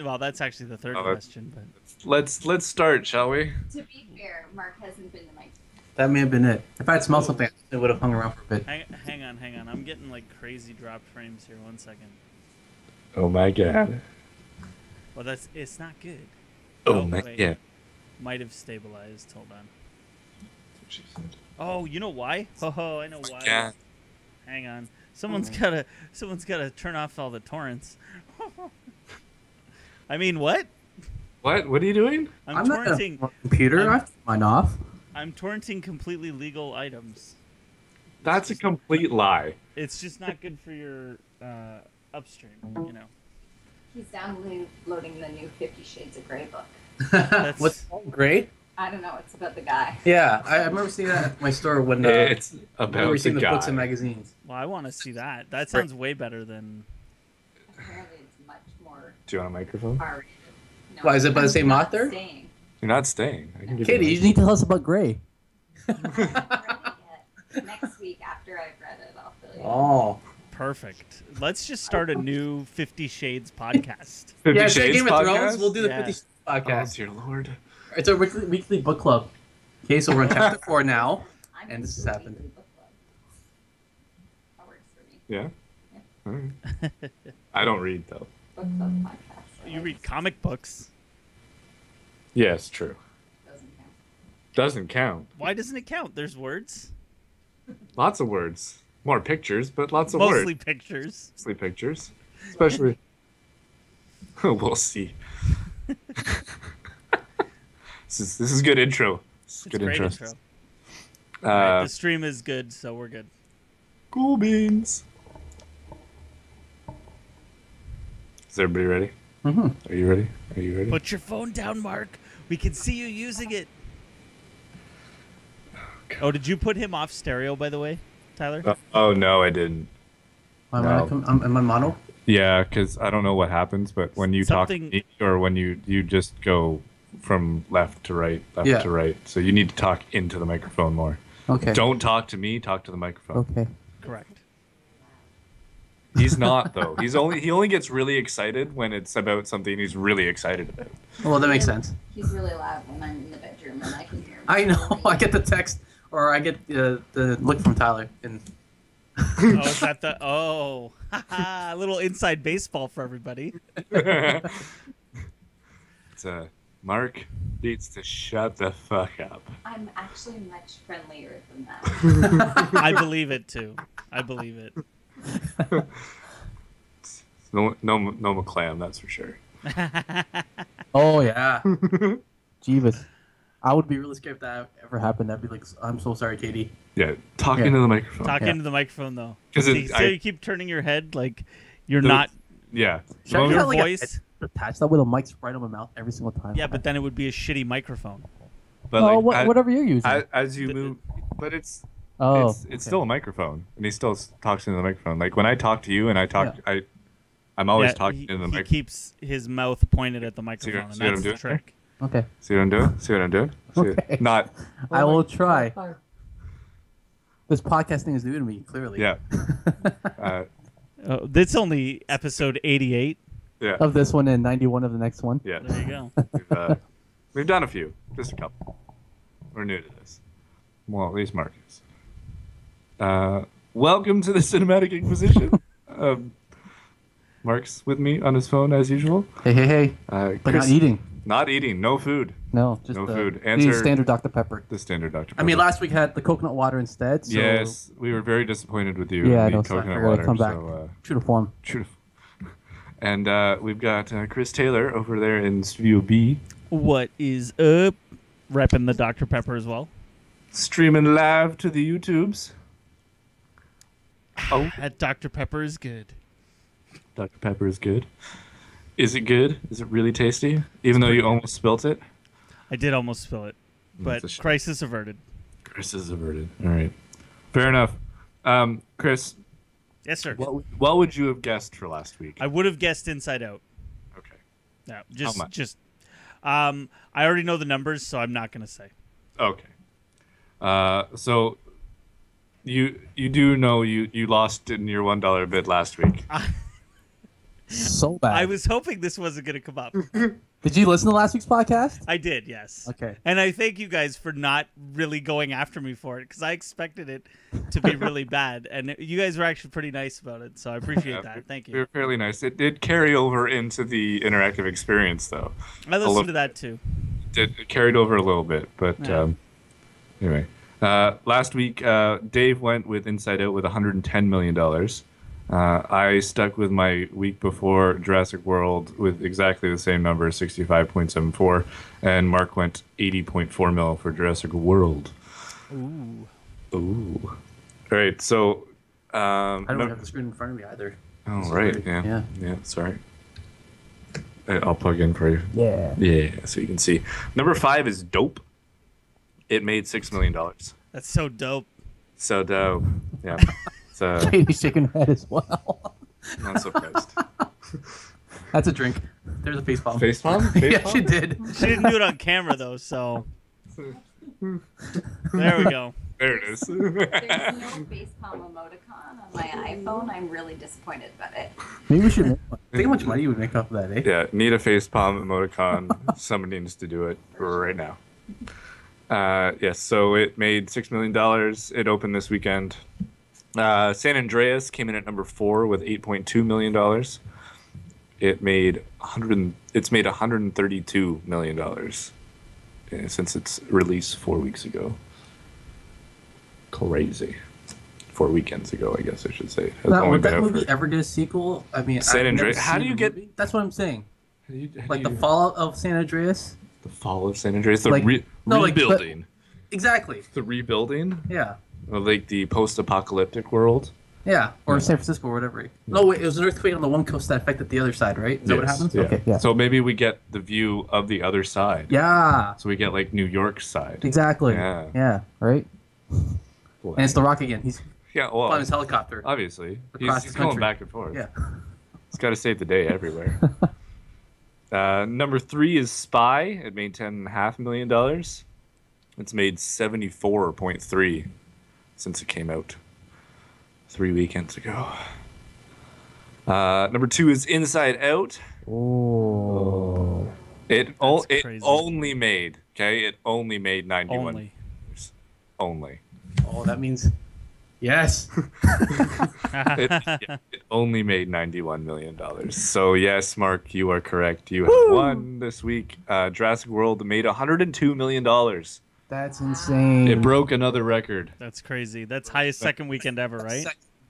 Well, that's actually the third question, but Let's start, shall we? To be fair, Mark hasn't been to my. That may have been it. If I had smelled something, it would have hung around for a bit. hang on. I'm getting like crazy dropped frames here. 1 second. Oh my god. Well, it's not good. Oh my god. Might have stabilized. Hold on. That's what she said. Oh, you know why? Oh, I know why. Yeah. Hang on. Someone's gotta turn off all the torrents. I mean, what? What? What are you doing? I'm torrenting. torrenting. Computer, I mine off. I'm torrenting completely legal items. That's a complete lie. It's just not good for your upstream, you know. He's downloading the new 50 Shades of Grey book. What's great? I don't know. It's about the guy. Yeah, I remember seeing that at my store when It's we about were the seeing the guy. books and magazines. Well, I want to see that. That sounds way better than. Apparently, it's much more Do you want a microphone? R-rated. No, Why, is it by the same I'm not author? staying. You're not staying. I can give Katie, you you need to tell us about Grey. I haven't read it yet. Next week, after I've read it, I'll fill you in. Oh. Perfect. Let's just start a new 50 Shades podcast. 50 Yeah, Shades Game of Thrones. podcast? We'll do the Yeah. 50 Shades Oh, podcast. dear lord. It's a weekly book club. Okay, so we're on chapter 4 now. I'm And this into has a happened. weekly book club. That works for me. Yeah? Yeah. All right. I don't read, though. Book club podcast. You read comic books. Yes, true. Doesn't count. Doesn't count. Why doesn't it count? There's words. Lots of words. More pictures, but lots of Mostly words. pictures. Mostly pictures. Especially... we'll see. This is good intro. This is It's good great intro. intro. Alright, Uh, the stream is good, so we're good. cool beans. Is everybody ready? Mm-hmm. Are you ready? Are you ready? Put your phone down, Mark. We can see you using it. Oh, did you put him off stereo, by the way, Tyler? Oh no, I didn't. Am I mono? Yeah, because I don't know what happens, but when you talk to Something- me, or when you just go from left to right, left Yeah. to right. So you need to talk into the microphone more. Okay. Don't talk to me. Talk to the microphone. Okay. Correct. He's not though. He only gets really excited when it's about something he's really excited about. Well, that makes sense. He's really loud when I'm in the bedroom and I can hear him. I know. I get the text, or I get the look from Tyler, and Oh, is that the... Oh. A little inside baseball for everybody. It's Mark needs to shut the fuck up. I'm actually much friendlier than that. I believe it, too. I believe it. No McClam, that's for sure. oh yeah, Jeebus. I would be really scared if that ever happened. I'd be like, I'm so sorry, Katie. Yeah, talk Yeah. into the microphone. Talk Yeah. into the microphone, though. 'Cause See, you keep turning your head like you're The- not... Yeah. Should I Well, just your have, like, voice- attach that with a mic right on my mouth every single time? Yeah, but then it would be a shitty microphone. but Oh, like, whatever you're using. as you The- move, but it's okay. still a microphone, and he still talks into the microphone. Like when I talk to you, and I talk, Yeah. I'm always Yeah, talking he, into the he microphone. keeps his mouth pointed at the microphone, and see what I'm that's the doing there? trick. Okay. See what I'm doing? See what I'm doing? See Okay. Not, I will try. This podcasting is new to me, clearly. yeah. This only episode 88. Yeah. Of this one and 91 of the next one. Yeah. There you go. We've done a few, just a couple. We're new to this. Well, at least Mark is. Welcome to the Cinematic Inquisition. Mark's with me on his phone as usual. Hey. But Chris- not eating. Not eating. No food. No, just No the, food. the Answer- standard Dr. Pepper. The standard Dr. I mean, Pepper. last week had the coconut water instead. So Yes, we were very disappointed with you. Yeah, in the no, so I coconut figured I'd water. come back. So, True to form. true. And we've got Chris Taylor over there in Studio B, What is up? Repping the Dr. Pepper as well. streaming live to the YouTubes. Oh, That Dr. Pepper is good. Dr. Pepper is good. Is it good? Is it really tasty? Even though you almost spilt it? I did almost spill it, but That's a shame. crisis averted. Chris is averted. All right. Fair enough. Chris, Yes, sir. what would you have guessed for last week? I would have guessed Inside Out. Okay. No, much? I already know the numbers, so I'm not going to say. Okay. So you do know you lost in your $1 bid last week. So bad. I was hoping this wasn't going to come up. Did you listen to last week's podcast? I did, yes. Okay. And I thank you guys for not really going after me for it because I expected it to be really bad. And you guys were actually pretty nice about it, so I appreciate that. Thank We you. were fairly nice. It did carry over into the interactive experience, though. I listened to that too. It carried over a little bit, but Yeah. anyway. Last week, Dave went with Inside Out with $110 million. I stuck with my week before Jurassic World with exactly the same number, 65.74, and Mark went 80.4 mil for Jurassic World. Ooh. Ooh. All right, so... I don't have the screen in front of me either. Oh, So right, weird. yeah. Yeah, sorry. I'll plug in for you. Yeah. Yeah, so you can see. Number 5 is Dope. It made $6 million. That's so dope. So dope. Yeah. Katie's shaking her head as well. Not surprised. That's a drink. There's a face palm. Face palm? Yeah, she did. She didn't do it on camera though, so there we go. There it is. There's no facepalm emoticon on my iPhone. I'm really disappointed about it. Maybe we should make one. Think how much money you would make off of that, eh? Yeah, need a face palm emoticon. Somebody needs to do it right now. Yes, so it made $6 million. It opened this weekend. San Andreas came in at number 4 with $8.2 million. It's made $132 million since its release 4 weeks ago. Crazy. 4 weekends ago, I guess I should say. Would that movie ever get a sequel? I mean, San I've never Andreas. How do seen you the get? movie. That's what I'm saying. How do Like you, the fallout of San Andreas. the fall of San Andreas, the Like- no, like, but- rebuilding, Exactly. the rebuilding, Yeah. or like the post-apocalyptic world. Yeah. Or Yeah. San Francisco or whatever. No, wait. It was an earthquake on the one coast that affected the other side, right? Is that what Yes, happens? yeah. Okay. Yeah. So maybe we get the view of the other side. Yeah. So we get like New York's side. Exactly. Yeah. Yeah. Right. And it's The Rock again. He's Yeah, on well, his helicopter. obviously Across he's the going country. back and forth. Yeah. He's got to save the day everywhere. Number 3 is Spy. It made $10.5 million. It's made 74.3 since it came out 3 weekends ago. Number 2 is Inside Out. Oh. It crazy. only made It only made 91. Only. Only. Oh, that means. Yes. It only made $91 million. So yes, Mark, you are correct. You have won this week. Jurassic World made $102 million. That's insane. It broke another record. That's crazy. That's highest second weekend ever, right?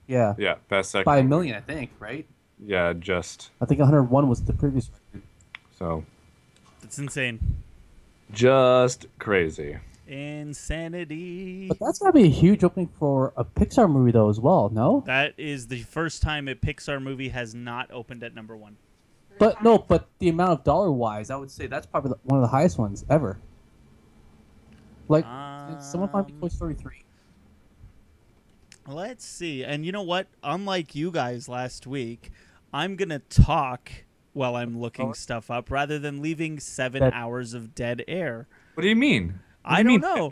Yeah. Yeah, best second. By $1 million, I think, right? Yeah, just I think 101 was the previous record. so It's insane. just crazy. Insanity. But that's gotta be a huge opening for a Pixar movie, though, as well. No. That is the first time a Pixar movie has not opened at number 1. But no. But the amount of dollar-wise, I would say that's probably one of the highest ones ever. Like, someone might be Toy Story 3. Let's see. And you know what? Unlike you guys last week, I'm going to talk while I'm looking stuff up rather than leaving 7 hours of dead air. What do you mean? I don't know.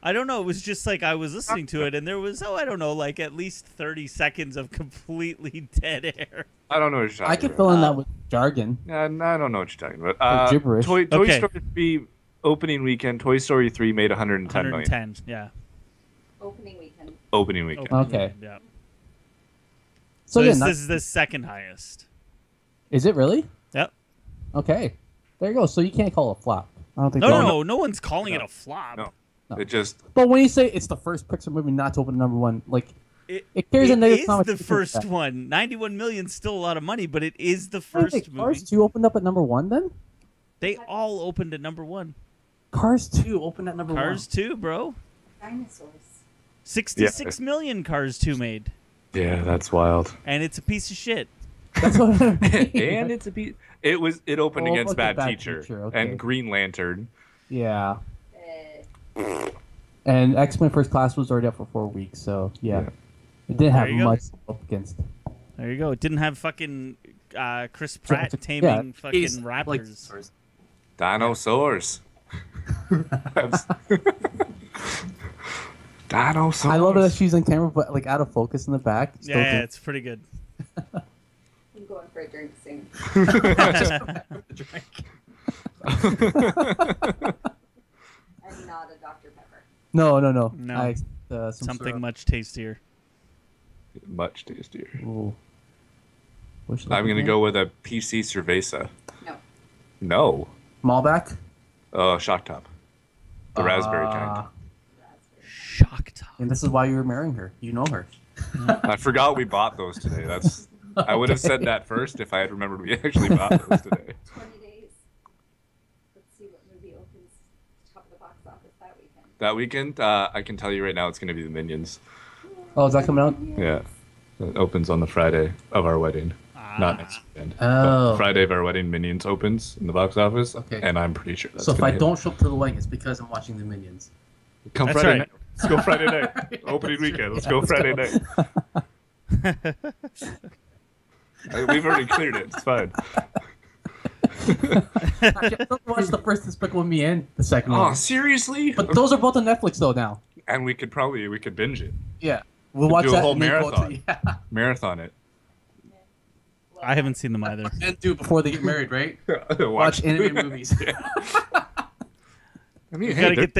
I don't know. It was just like I was listening to it and there was, I don't know, like at least 30 seconds of completely dead air. I don't know what you're talking I could about. fill in that with jargon. I don't know what you're talking about. gibberish. Toy Okay. Story 3 opening weekend. Toy Story 3 made $110 million. 110, yeah. Opening weekend. Opening weekend. Okay. Yeah. So, yeah, this is the second highest. is it really? Yep. Okay. There you go. So you can't call it a flop. I don't think. No one's calling it a flop. No. No. It just But when you say it's the first Pixar movie not to open number 1, like It carries a negative is connotation the with first that. one. 91 million is still a lot of money, but it is the Wait, first Cars movie. 2 opened up at number 1 then? They all opened at number 1. Cars 2 opened at number 1. Cars 2, bro. Dinosaurs. 66 million Cars 2 made. yeah, that's wild. And it's a piece of shit. That's what I mean. And it's a beat. It opened Oh, against okay, Bad Teacher, okay. and Green Lantern. Yeah. Uh, And X-Men First Class was already up for 4 weeks, so yeah. Yeah. It didn't have There you go. much up against. There you go. It didn't have fucking Chris Pratt Yeah, taming fucking he's raptors. like- Dinosaurs. Dinosaurs. I love that she's on camera, but like out of focus in the back. Still yeah, can- it's pretty good. I'm going for a drink soon. And not a Dr. Pepper. No. No. Something much tastier. Much tastier. Ooh. I'm gonna go with a PC Cerveza. No. No. Malbec. Shock top. The raspberry kind. Shock top. And this is why you were marrying her. You know her. I forgot we bought those today. That's. I would have said that first if I had remembered we actually bought those today. 20 days. Let's see what movie opens top of the box office that weekend. That weekend, I can tell you right now, it's gonna be the Minions. Oh, is that coming out? Yeah. It opens on the Friday of our wedding. Not next weekend. Oh. But Friday of our wedding, Minions opens in the box office. Okay. And I'm pretty sure that's So if gonna I hit. don't show up to the wedding, it's because I'm watching the Minions. Come That's Friday right. night. Let's go Friday night. Opening weekend. Let's go Friday night. We've already cleared it. It's fine. Actually, I don't watch the first Despicable Me and the second Oh, one. seriously? But those are both on Netflix though now. And we could binge it. Yeah. We'll watch do a that whole and then go marathon. to, yeah. Marathon it. I haven't seen them either. And do before they get married, right? Watch animated movies. I mean, You hey, gotta they're get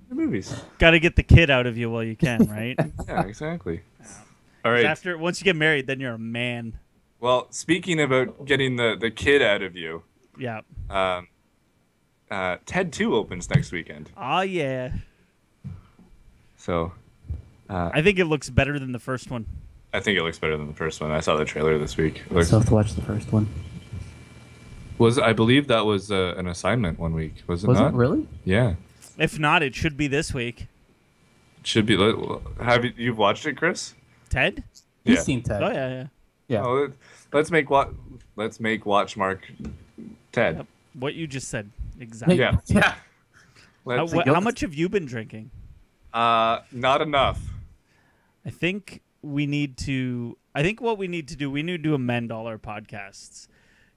the movies. gotta get the kid out of you while you can, right? Yeah, exactly. All right. Once you get married, then you're a man. Well, speaking about getting the kid out of you, Yeah. Ted 2 opens next weekend. Oh yeah. So I think it looks better than the first one. I think it looks better than the first one. I saw the trailer this week. It looks, So I have to watch the first one. I believe that was an assignment one week. Was it Was not? it really? Yeah. If not, it should be this week. It should be. Have you've watched it, Chris? Ted? He's Yeah. seen Ted. Oh yeah. Yeah. Oh, let's make watch Mark Ted. Yep. What you just said. Exactly. Yeah. Yeah. Let's, How much have you been drinking? not enough. I think what we need to do, we need to amend all our podcasts.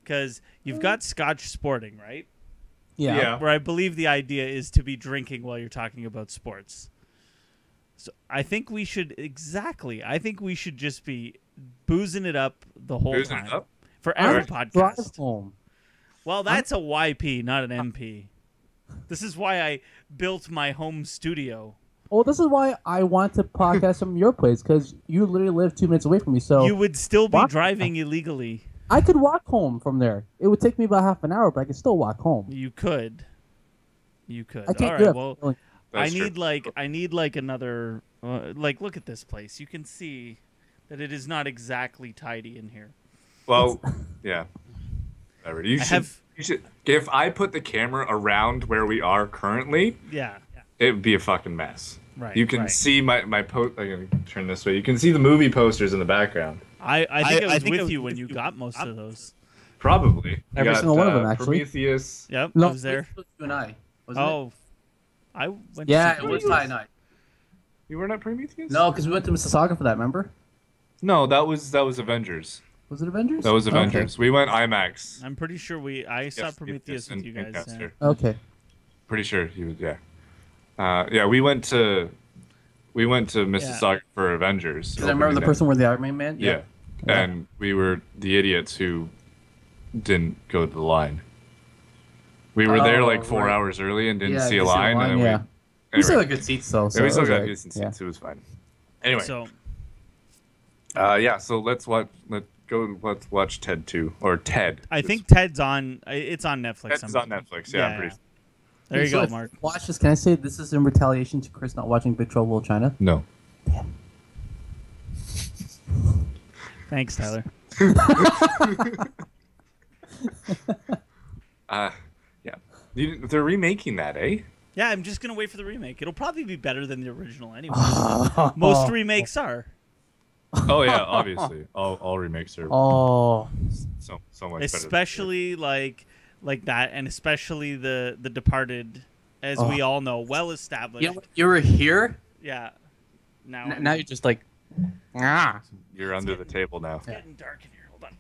Because you've got Scotch Sporting, right? Yeah. Yeah. Where I believe the idea is to be drinking while you're talking about sports. So I think we should just be boozing it up the whole Boozing time. it up? For every Drive podcast. home. Well, that's a YP, not an MP. This is why I built my home studio. Well, this is why I want to podcast from your place, because you literally live 2 minutes away from me. So You would still be Walk- driving illegally. I could walk home from there. It would take me about half an hour, but I could still walk home. You could. I can't All do right. it. Well, That's I need like another. Look at this place. You can see that it is not exactly tidy in here. Well, yeah. Whatever. You should. If I put the camera around where we are currently, Yeah. it would be a fucking mess. Right. You can right. see my post. I'm gonna turn this way. You can see the movie posters in the background. I think I was with you when you got most of those. Probably. You Every got, single one of them, actually. Prometheus. Yep. No, I was there. it was you and I. Wasn't Oh. I went. it? Yeah, to it was see Ty and I. You weren't at Prometheus? No, because we went to Mississauga for that. Remember? No, that was Avengers. Was it Avengers? That was Avengers. We went IMAX. I'm pretty sure I saw Prometheus with you in guys. Lancaster. Yeah. Okay. Pretty sure he was. Yeah. Yeah, we went to Mississauga for Avengers. Because I remember the opening person where the Iron Man. Yeah. And we were the idiots who didn't go to the line. We were there like 4 right. hours early and didn't Yeah, see you a see the line. line, And yeah. then We still anyway. had good seats though. So Yeah, we it still was got alright. decent Yeah. seats. It was fine. Anyway, So yeah. So let's watch Ted 2 or Ted. I think Ted's on. It's on Netflix. Ted's on Netflix. Yeah, I'm pretty. There you So go, if Mark. Watch this. Can I say this is in retaliation to Chris not watching Big Trouble in China? No. Thanks, Tyler. Yeah. They're remaking that, eh? Yeah, I'm just gonna wait for the remake. It'll probably be better than the original anyway. Most remakes are. Oh yeah, obviously. All remakes are Oh. so much better. Especially like that, and especially the Departed, as we all know, well established. You know what? You were here. Yeah. Now Now you're just like, ah. You're under the table now. it's getting dark in here. Hold on.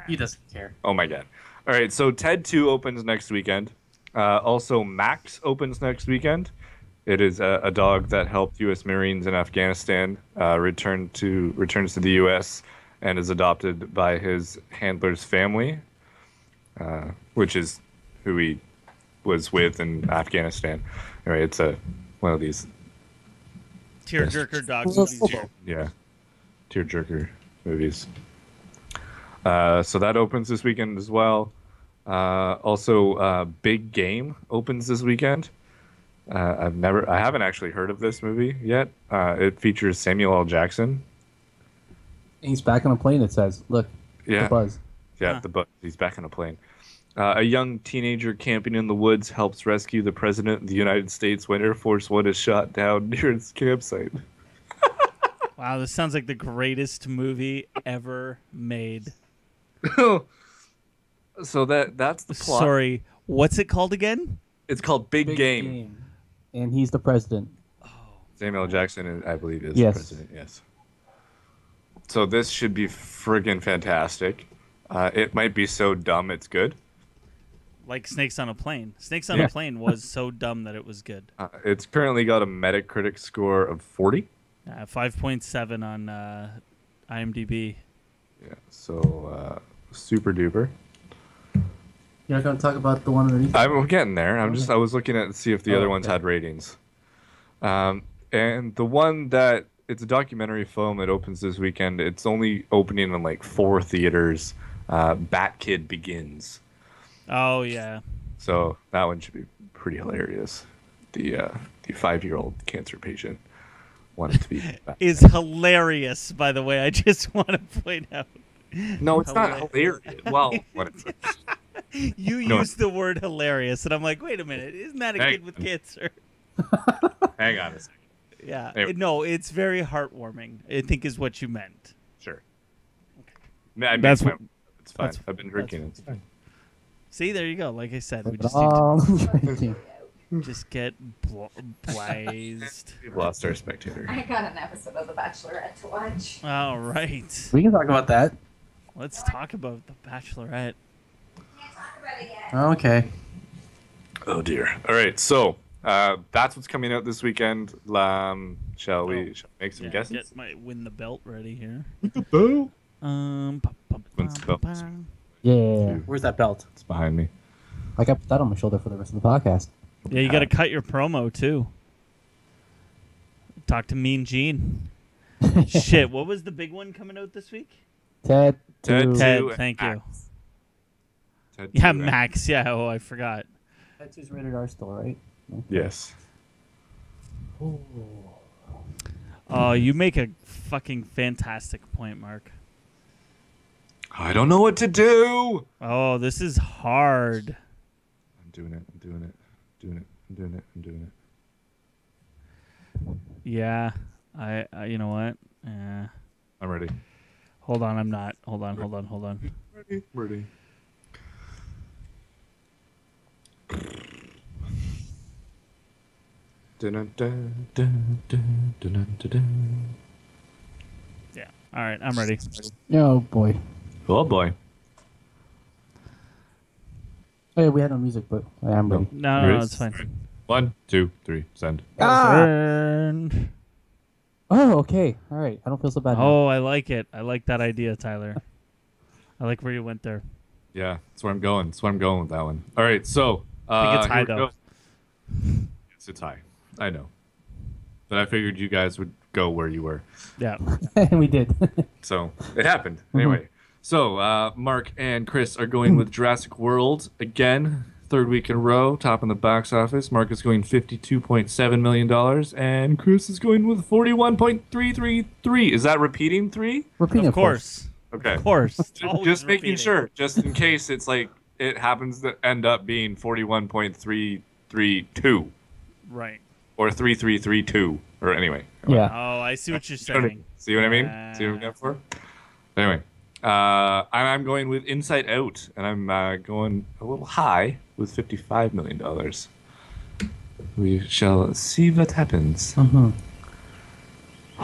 He doesn't care. Oh my god. All right, so Ted 2 opens next weekend. Also, Max opens next weekend. It is a dog that helped U.S. Marines in Afghanistan returns to the U.S. and is adopted by his handler's family, which is who he was with in Afghanistan. Anyway, it's one of these Tearjerker dog Well, movies. tearjerker movies. So that opens this weekend as well. Also, Big Game opens this weekend. I haven't actually heard of this movie yet. It features Samuel L. Jackson. He's back on a plane. It says, "Look, Yeah, the buzz." yeah, the buzz. He's back on a plane. A young teenager camping in the woods helps rescue the president of the United States when Air Force One is shot down near his campsite. Wow, this sounds like the greatest movie ever made. So that's the plot. Sorry, what's it called again? It's called Big Game. And he's the president. Samuel L. Jackson, I believe, is Yes. the president. Yes. So this should be friggin' fantastic. It might be so dumb it's good. Like Snakes on a Plane. Snakes on a Plane was so dumb that it was good. It's currently got a Metacritic score of 40. 5.7 on IMDb. Yeah, so super duper. You're not going to talk about the one underneath? I'm getting there. I was looking at to see if the other ones okay. had ratings. And the one that it's a documentary film that opens this weekend. It's only opening in like 4 theaters. Bat Kid Begins. Oh yeah. So that one should be pretty hilarious. The 5-year-old cancer patient wanted to be Batman. Is hilarious, by the way. I just want to point out. No, it's not hilarious. Well, what is it? You used the word hilarious, and I'm like, wait a minute, isn't that a kid with cancer? Hang on a second. Yeah. Anyway. No, it's very heartwarming, I think is what you meant. Sure. I mean, That's what- it's fine. that's- I've been drinking. It's fine. See, there you go. Like I said, we just need to just get blazed. We've lost our spectator. I got an episode of The Bachelorette to watch. All right. We can talk about that. Let's talk about The Bachelorette. Can't talk about it yet. Okay. Oh dear. All right, so that's what's coming out this weekend. Shall we make some guesses? Get my win the belt ready here. Boo. Wins the belt. Yeah. Where's that belt? It's behind me. I got that on my shoulder for the rest of the podcast. Yeah, you got to cut your promo too. Talk to Mean Gene. Shit, what was the big one coming out this week? Ted. Ted. Ted, Two thank you. Max. Ted Yeah, 2 Max. Yeah, oh, I forgot. Ted 2's rated R still, right? Yes. Oh, you make a fucking fantastic point, Mark. I don't know what to do. Oh, this is hard. I'm doing it. Yeah, I you know what? Yeah. I'm ready. Hold on, I'm not. Hold on. Ready. Yeah. All right, I'm ready. Oh, boy. Oh boy. Oh, yeah, we had no music, but I am ready. No, it's fine. 1, 2, 3, send. Turned. Oh, okay. All right. I don't feel so bad now. Oh, I like it. I like that idea, Tyler. I like where you went there. Yeah, that's where I'm going. That's where I'm going with that one. All right, so I think it's high, here we though. go. It's high. I know, but I figured you guys would go where you were, Yeah. And we did. so it happened anyway. So Mark and Chris are going with Jurassic World again, 3rd week in a row, top in the box office. Mark is going $52.7 million, and Chris is going with 41.333. Is that repeating 3? Repeating, Of course. Okay. Of course. It's Just always making repeating. sure, just in case it's like it happens to end up being 41.332 Right. or 3332 or anyway. Yeah. Oh, I see what you're saying. See what I mean? See what I'm going for? Anyway, I'm going with Inside Out, and I'm going a little high with $55 million. We shall see what happens.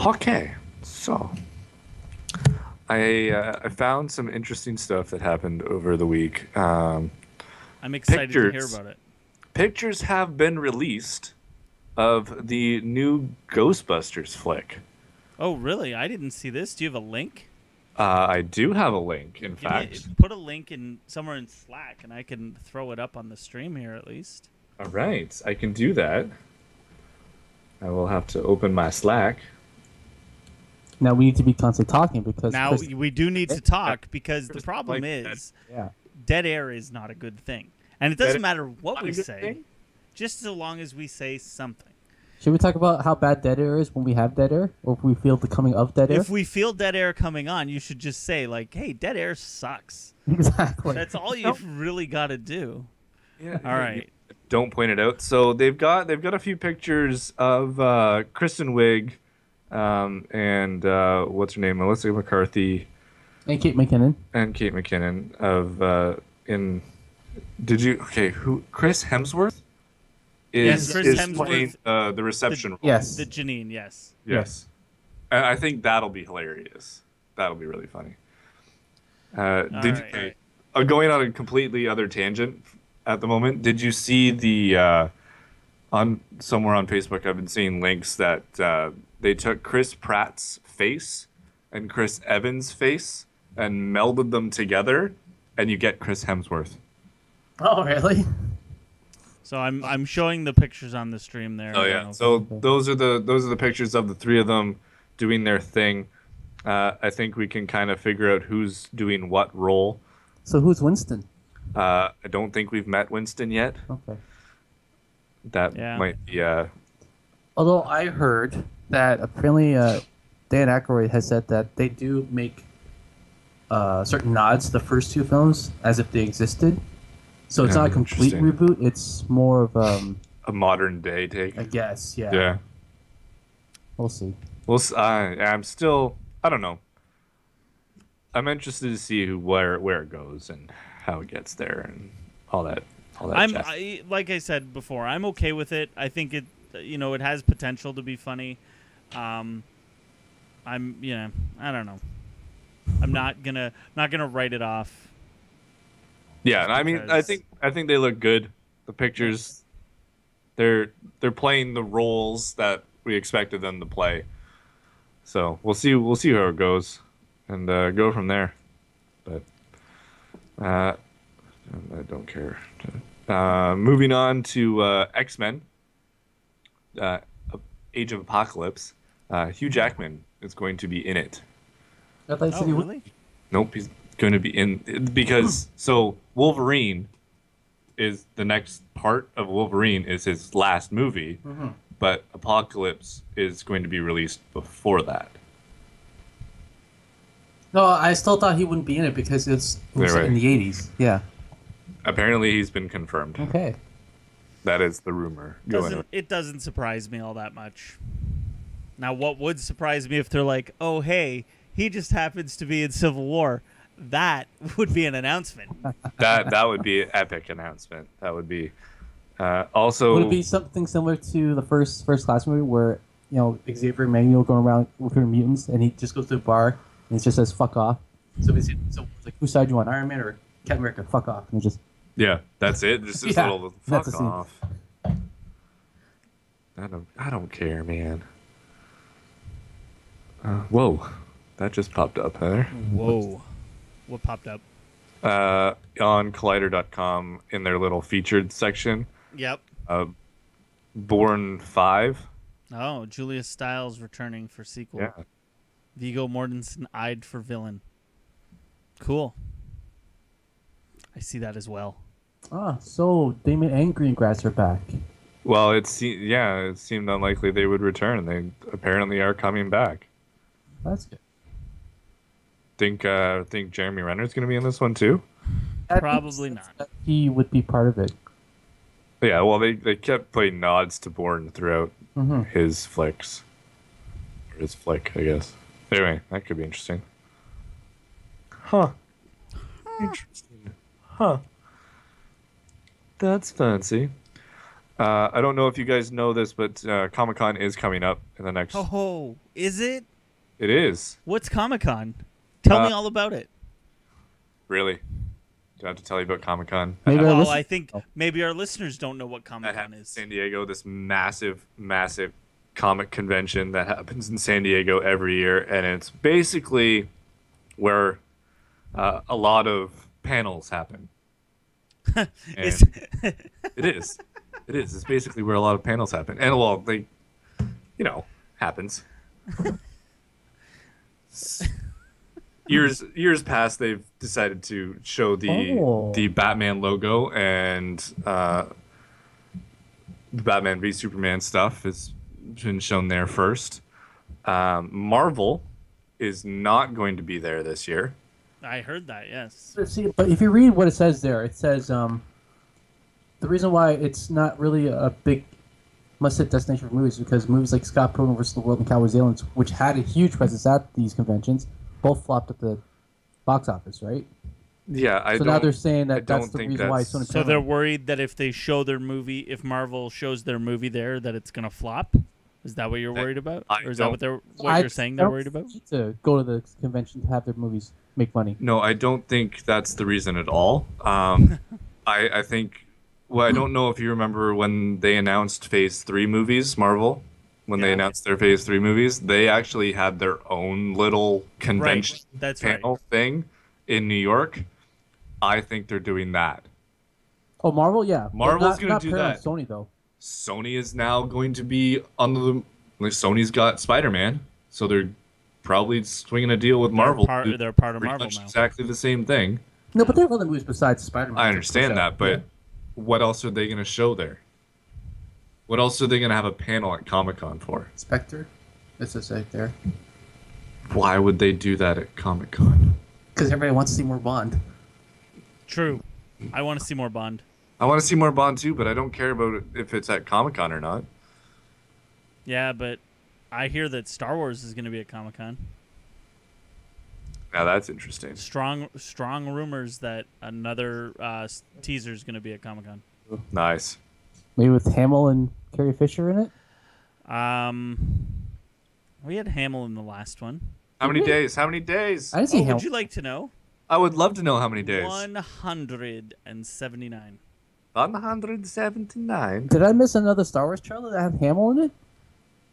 Okay, so I found some interesting stuff that happened over the week. I'm excited to hear Pictures. about it. Pictures have been released of the new Ghostbusters flick. Oh, really? I didn't see this. Do you have a link? I do have a link, in fact. Put a link in somewhere in Slack, and I can throw it up on the stream here at least. All right, I can do that. I will have to open my Slack. Now we need to be constantly talking because Now we do need to talk because the problem is yeah. dead air is not a good thing, and it doesn't matter what we say, thing? just so long as we say something. Should we talk about how bad dead air is when we have dead air, or if we feel the coming of dead air? If we feel dead air coming on, you should just say like, "Hey, dead air sucks." Exactly. That's all you've really got to do. Yeah. All right. Don't point it out. So they've got a few pictures of Kristen Wiig, and what's her name, Melissa McCarthy, And Kate McKinnon. of in. Did you who Chris Hemsworth? Yes, Chris is Hemsworth, playing the reception role. Yes. The Janine, yes. Yes. And I think that'll be hilarious. That'll be really funny. Going on a completely other tangent at the moment, did you see the on somewhere on Facebook I've been seeing links that they took Chris Pratt's face and Chris Evans' face and melded them together and you get Chris Hemsworth. Oh, really? So I'm showing the pictures on the stream there. Oh yeah. So those are the pictures of the three of them doing their thing. I think we can kind of figure out who's doing what role. So who's Winston? I don't think we've met Winston yet. Okay. That might be. Although I heard that apparently Dan Aykroyd has said that they do make certain nods to the first two films as if they existed. So it's not a complete reboot. It's more of a modern day take. I guess, yeah. Yeah. We'll see. I'm still. I don't know. I'm interested to see where it goes and how it gets there and all that. Like I said before, I'm okay with it. I think it it has potential to be funny. I don't know. I'm not gonna write it off. Yeah, and I mean, I think they look good. The pictures, they're playing the roles that we expected them to play. So we'll see how it goes, and go from there. But I don't care. Moving on to XMen, Age of Apocalypse. Hugh Jackman is going to be in it. Really? Nope, he's going to be in because Wolverine is the next part of Wolverine is his last movie, but Apocalypse is going to be released before that. No, I still thought he wouldn't be in it because it was in the 80s. Yeah. Apparently, he's been confirmed. Okay. That is the rumor. It doesn't surprise me all that much. Now, what would surprise me if they're like, "Oh, hey, he just happens to be in Civil War." That would be an announcement. that would be an epic announcement. That would be also. Would it be something similar to the first class movie where Xavier Emmanuel going around recruiting mutants and he just goes to a bar and he just says "fuck off"? So it's like, whose side you want, Iron Man or Captain America? Fuck off, and just. Yeah, that's it. Just this little fuck off. I don't care, man. Whoa, that just popped up there. Whoa. What popped up? On Collider.com in their little featured section. Yep. Bourne 5. Oh, Julia Stiles returning for sequel. Yeah. Viggo Mortensen eyed for villain. Cool. I see that as well. So Damon and Greengrass are back. Well, it seemed unlikely they would return. They apparently are coming back. That's good. Think Jeremy Renner's going to be in this one too? Probably not. He would be part of it. Yeah, well, they kept playing nods to Bourne throughout his flicks. Or his flick, I guess. Anyway, that could be interesting. Huh. Interesting. Huh. That's fancy. I don't know if you guys know this, but Comic-Con is coming up in the next... Oh, is it? It is. What's Comic-Con? Tell me all about it. Really? Do I have to tell you about Comic-Con? Well, I think maybe our listeners don't know what Comic-Con is. San Diego, this massive, massive comic convention that happens in San Diego every year, and it's basically where a lot of panels happen. And Is- it is. It is. It's basically where a lot of panels happen. And, well, they, happens. Years past, they've decided to show the Batman logo, and the Batman v Superman stuff has been shown there first. Marvel is not going to be there this year. I heard that, yes. See, but if you read what it says there, it says the reason why it's not really a big must-hit destination for movies is because movies like Scott Pilgrim vs. the World and Cowboys Aliens, which had a huge presence at these conventions, both flopped at the box office, right? Yeah, so now they're saying that that's the reason why Sony. So they're worried that if they show their movie, if Marvel shows their movie there, that it's gonna flop. Is that what you're worried about, or is that what you're saying they're worried about? To go to the convention to have their movies make money. No, I don't think that's the reason at all. I think. Well, I don't know if you remember when they announced Phase 3 movies, Marvel. When they announced their Phase 3 movies, they actually had their own little convention panel thing in New York. I think they're doing that. Oh, Marvel, yeah. Marvel's going to do Paramount, that. Sony, though. Sony is now going to be on the. Like, Sony's got Spider-Man, so they're probably swinging a deal with Marvel. They're part of Marvel now. Exactly the same thing. No, but they have other movies besides Spider-Man. I understand that, but what else are they going to show there? What else are they going to have a panel at Comic-Con for? Spectre? It's just right there. Why would they do that at Comic-Con? Because everybody wants to see more Bond. True. I want to see more Bond. I want to see more Bond too, but I don't care about it if it's at Comic-Con or not. Yeah, but I hear that Star Wars is going to be at Comic-Con. Now that's interesting. Strong rumors that another teaser is going to be at Comic-Con. Nice. Maybe with Hamill and Carrie Fisher in it? We had Hamill in the last one. How many days? How many days? I didn't see Hamill. Would you like to know? I would love to know how many days. 179. 179. Did I miss another Star Wars trailer that had Hamill in it?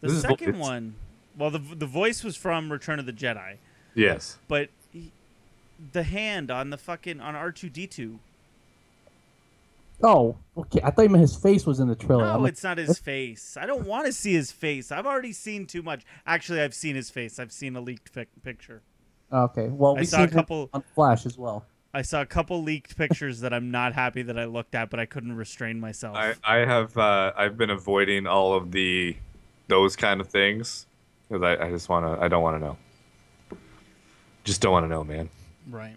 The second one. Well, the voice was from Return of the Jedi. Yes. But the hand on the fucking on R2D2. Oh, okay. I thought you meant his face was in the trailer. No, it's not his face. I don't want to see his face. I've already seen too much. Actually, I've seen his face. I've seen a leaked picture. Okay. Well, I saw a couple on Flash as well. I saw a couple leaked pictures that I'm not happy that I looked at, but I couldn't restrain myself. I've been avoiding all of those kind of things because I don't want to know. Just don't want to know, man. Right.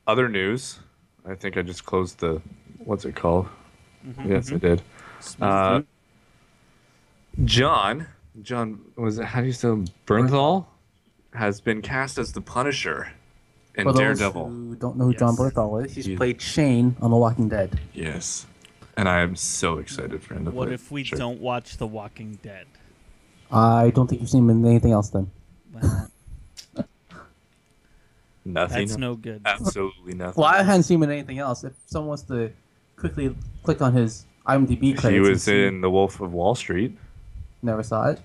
Other news. I think I just closed the. What's it called? Mm-hmm, yes, I did. John was it? How do you say Bernthal? Has been cast as the Punisher in Daredevil. Who don't know who John Bernthal is? He's played Shane on The Walking Dead. Yes, and I am so excited for him to play. What if we don't watch The Walking Dead? I don't think you've seen him in anything else then. Well, nothing. That's no good. Absolutely nothing. Well, I hadn't seen him in anything else. If someone wants to quickly click on his IMDb credits, he was in The Wolf of Wall Street. Never saw it.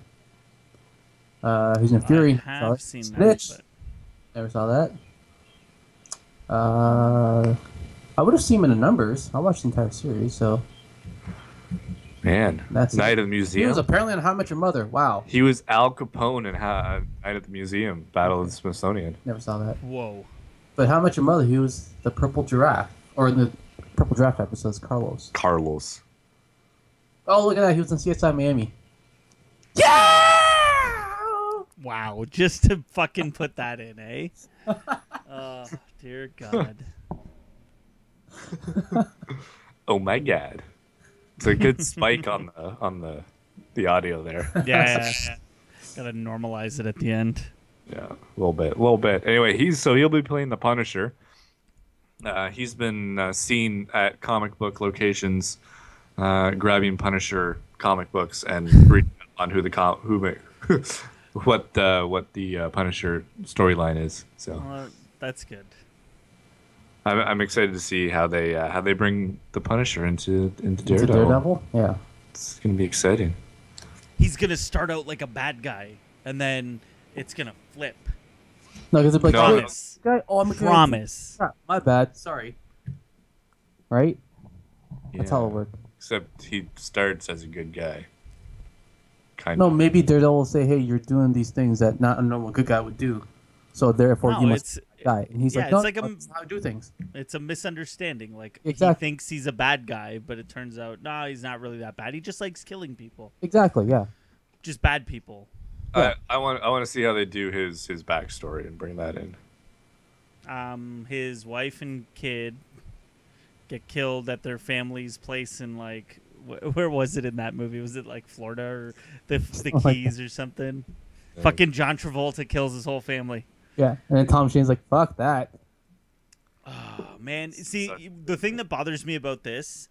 He's in Fury. I have seen that. But... Never saw that. I would have seen him in the numbers. I watched the entire series, so. Man, that's Night of the Museum. He was apparently on How I Met Your Mother. Wow. He was Al Capone in Night at the Museum, Battle of the Smithsonian. Never saw that. Whoa. But How I Met Your Mother, he was the Purple Giraffe, or in the Purple Giraffe episodes, Carlos. Oh, look at that! He was in CSI Miami. Yeah! Wow, just to fucking put that in, eh? Oh, dear God. Oh my God. It's a good spike on the audio there. Yeah. Gotta normalize it at the end. Yeah, a little bit. Anyway, he'll be playing the Punisher. He's been seen at comic book locations, grabbing Punisher comic books and reading on what the Punisher storyline is. So that's good. I'm excited to see how they bring the Punisher into Daredevil. Into Daredevil? Yeah. It's gonna be exciting. He's gonna start out like a bad guy, and then it's gonna flip. No, because it's like, No. Promise. guy. Oh, I'm a Promise. My bad. Sorry. Right? That's how it Yeah. works. Except he starts as a good guy. Kind No, of. maybe Daredevil will say, "Hey, you're doing these things that not a normal good guy would do, so therefore No, you must it's be a guy." And he's yeah, like, "No, it's like that's how I do things." it's a misunderstanding. Like Exactly. he thinks he's a bad guy, but it turns out no, he's not really that bad. He just likes killing people, Exactly. Yeah. just bad people. I want to see how they do his backstory and bring that in. His wife and kid get killed at their family's place in like where was it in that movie? Was it like Florida or the Oh my Keys or something? Fucking John Travolta kills his whole family. Yeah. And then Tom Shane's like, "Fuck that." Oh, man, see, the thing that bothers me about this